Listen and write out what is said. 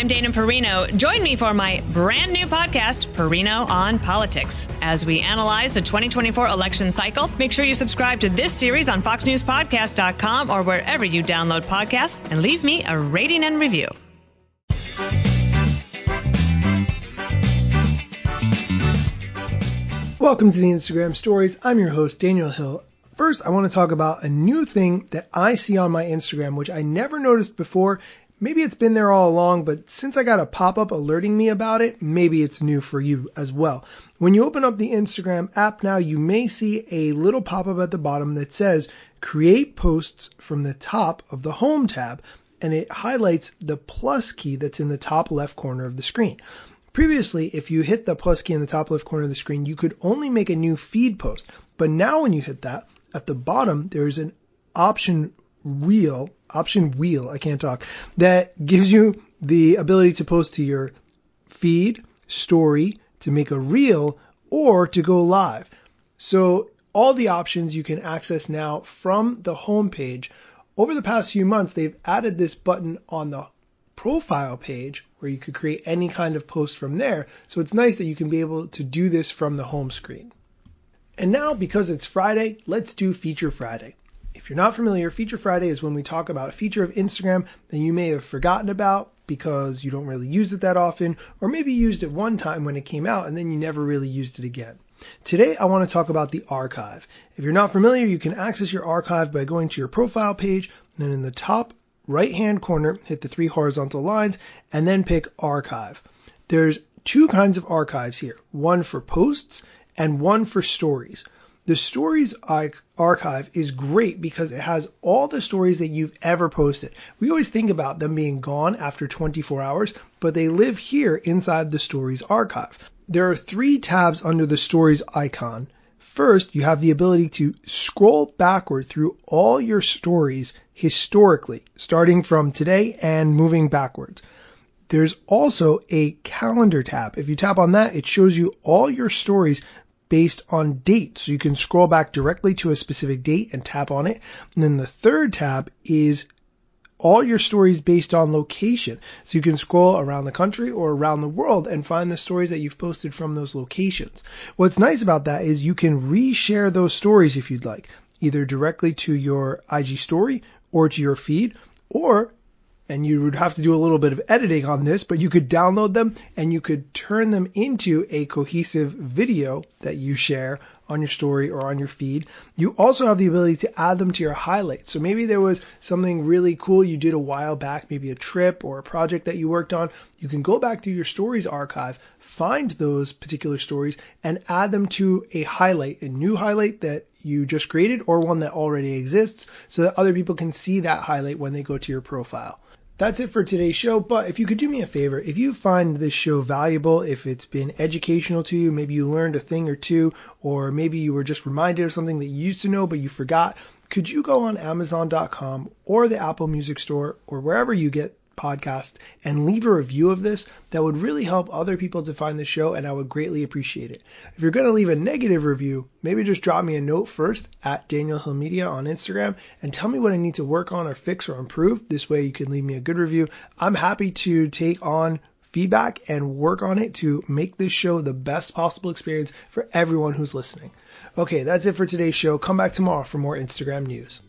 I'm Dana Perino. Join me for my brand new podcast, Perino on Politics. As we analyze the 2024 election cycle, make sure you subscribe to this series on FoxNewsPodcast.com or wherever you download podcasts, and leave me a rating and review. Welcome to the Instagram Stories. I'm your host, Daniel Hill. First, I want to talk about a new thing that I see on my Instagram, which I never noticed before. Maybe it's been there all along, but since I got a pop-up alerting me about it, maybe it's new for you as well. When you open up the Instagram app now, you may see a little pop-up at the bottom that says, create posts from the top of the home tab, and it highlights the plus key that's in the top left corner of the screen. Previously, if you hit the plus key in the top left corner of the screen, you could only make a new feed post. But now when you hit that, at the bottom, there's an option wheel, that gives you the ability to post to your feed, story, to make a reel, or to go live. So all the options you can access now from the home page. Over the past few months, they've added this button on the profile page where you could create any kind of post from there. So it's nice that you can be able to do this from the home screen. And now, because it's Friday, let's do Feature Friday. If you're not familiar, Feature Friday is when we talk about a feature of Instagram that you may have forgotten about because you don't really use it that often, or maybe you used it one time when it came out and then you never really used it again. Today, I want to talk about the archive. If you're not familiar, you can access your archive by going to your profile page, and then in the top right-hand corner, hit the three horizontal lines, and then pick Archive. There's two kinds of archives here, one for posts and one for stories. The stories archive is great because it has all the stories that you've ever posted. We always think about them being gone after 24 hours, but they live here inside the stories archive. There are three tabs under the stories icon. First, you have the ability to scroll backward through all your stories historically, starting from today and moving backwards. There's also a calendar tab. If you tap on that, it shows you all your stories based on date. So you can scroll back directly to a specific date and tap on it. And then the third tab is all your stories based on location. So you can scroll around the country or around the world and find the stories that you've posted from those locations. What's nice about that is you can reshare those stories if you'd like, either directly to your IG story or to your feed, and you would have to do a little bit of editing on this, but you could download them and you could turn them into a cohesive video that you share on your story or on your feed. You also have the ability to add them to your highlights. So maybe there was something really cool you did a while back, maybe a trip or a project that you worked on. You can go back through your stories archive, find those particular stories, and add them to a highlight, a new highlight that you just created or one that already exists so that other people can see that highlight when they go to your profile. That's it for today's show, but if you could do me a favor, if you find this show valuable, if it's been educational to you, maybe you learned a thing or two, or maybe you were just reminded of something that you used to know but you forgot, could you go on Amazon.com or the Apple Music Store or wherever you get podcasts and leave a review of this? That would really help other people to find the show, and I would greatly appreciate it. If you're going to leave a negative review, maybe just drop me a note first at Daniel Hill Media on Instagram and tell me what I need to work on or fix or improve. This way you can leave me a good review. I'm happy to take on feedback and work on it to make this show the best possible experience for everyone who's listening. Okay, that's it for today's show. Come back tomorrow for more Instagram news.